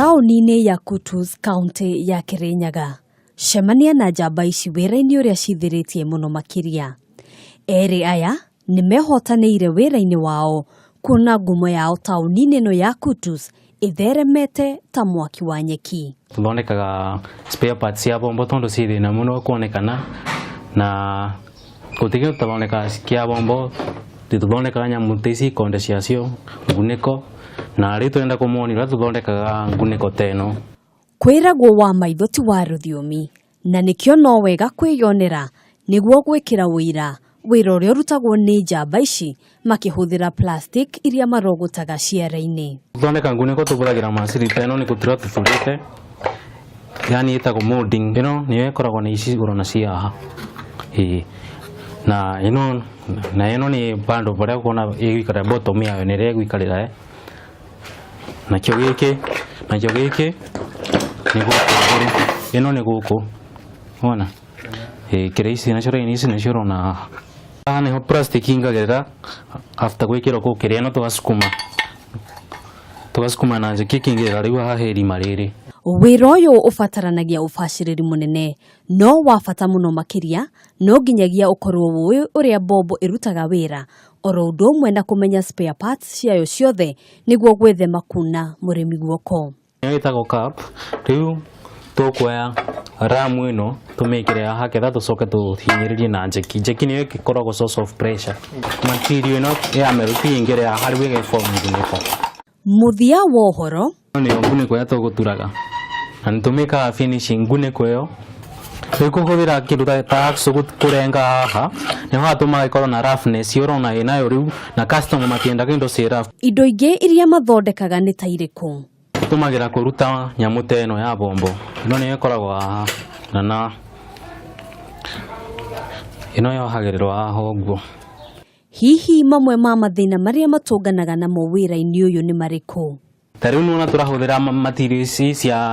Taũni-inĩ ya Kutus, kaunti ya Kirinyaga, Cemania na njamba ici wĩra-inĩ ũrĩa cithirĩtie mũno makĩria. Erĩ aya nĩ mehotanĩire wĩra-inĩ wao kuona ngumo yao taũni-inĩ ĩno ya Kutus ĩtheremete ta mwaki wa nyeki. Tuthondekaga spare parts cia bombo tondu ci thina muno kuonekana na gũtigĩ tũthondeka cia bombo tuthondekaga nyamu ici konde ciacio ngunĩko na rĩ twenda kũmonira tuthondekaga ngunĩko teno. Kuiragwo wa maitho ti wa rũthiomi na nĩkĩo no wega kwĩyonera nĩguo gwĩkĩra wĩra ũrĩa ũrutagwo nĩ njamba ici makĩhũthĩra plastic iria marogotaga ciara-inĩ. Tuthondeka ngunĩko tũhũthagĩra macini teno nĩ gũtira tũbũrĩte yani ĩtagwo molding ĩno nĩyo ĩkoragwo na ici ũrona ciaha na ĩno nĩ bando barĩa ũkona ĩgũikara bottom yayo nĩ ĩrĩa ĩgũikarĩra nakĩo gĩkĩ nĩ gũkũ ĩno nĩ gũkũ wona kĩrĩa ici nacio raini ici nĩcio ũrona haha nĩho plastic ingagĩrĩra after gwĩkĩra kũu kĩrĩa ĩno tũgasukuma na njeki kĩingĩrĩra rĩu haha irima rĩrĩ. Wĩra ũyũ ũbataranagia ũbacĩrĩri mũnene no wa bata mũno makĩria no nginyagia ũkorwo ũĩ ũrĩa Mbobo ĩrutaga wĩra oro ũndũ ũmwe na kũmenya spare parts ciayo ciothe nĩguo gwĩthema kuna mũrĩmi guoko. Nĩ ĩtagwo cap rĩu tũkuoya ramu ĩno tũmĩkĩre haha ketha tũcoke tũhinyĩrĩrie na njeki nĩyo ĩkoragwo source of pressure material ĩno ya meruti ingĩre harĩ wĩge form ngunĩko. Mũthia wa ũhoro nĩyo ngunĩko ya tũgũturaga na nĩtũmĩkaga finishing ngunĩko ĩyo kũhũthĩra kĩndũ ta axe kũrenga haha nĩho hatũmaga ĩkorwo na roughness ũrona ĩnayo rĩu na customer matiendaga indo ci rough. Indo ingĩ iria mathondekaga nĩ ta irĩkũ? Tũmagĩra kũruta nyamũ ta ĩno ya bombo ĩno nĩyo ĩkoragwo haha na ĩno yohagĩrĩrwo haha ũguo. Hihi mamwe ma mathina marĩa matũnganaga namo wĩra-inĩ ũyũ nĩ marĩkũ? Ta rĩu nĩwona tũrahũthĩra materials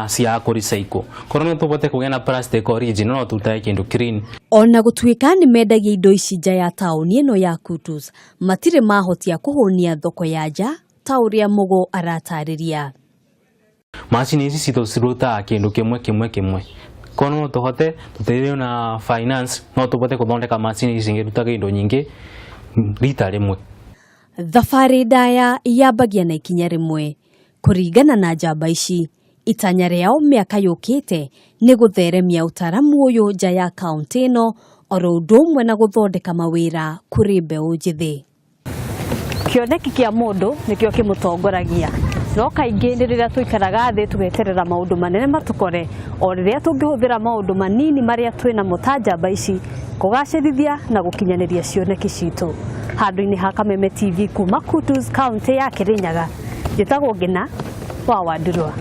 cia kũrecycle korwo no tũbote kũgĩa na plastic original no tũrutaga kĩndũ clean. Ona gũtuĩka nĩ mendagia indo ici nja ya taũni ĩno ya Kutus matirĩ mahotia kũhũnia thoko ya nja ta ũrĩa Mugo aratarĩria. Macini ici cirutaga kĩndũ kĩmwe korwo no tũhote tũteithio na finance no tũbote gũthondeka macini ici ingĩrutaga indo nyingĩ rita rĩmwe. Thabarĩ ndaya yambagia na ikinya rĩmwe. Kũringana na njamba ici, itanya rĩao mĩaka yũkĩte nĩ gũtheremia ũtaramu ũyũ nja ya kaunti ĩno oro ũndũ ũmwe na gũthondeka mawĩra kũrĩ mbeũ njĩthĩ. Kĩoneki kĩa mũndũ nĩkĩo kĩmũtongoragia no kaingĩ nĩ rĩrĩa tũikaraga thĩ tũgeterera maũndũ manene matũkore o rĩrĩa tũngĩhũthĩra maũndũ manini marĩa twĩnamo ta njamba ici kũgacĩrithia na gũkinyanĩria cioneki citũ. Handũ-inĩ ha Kameme TV kuma Kutus, kaunti ya Kirinyaga, njĩtagwo Ngina wa Wandurwa.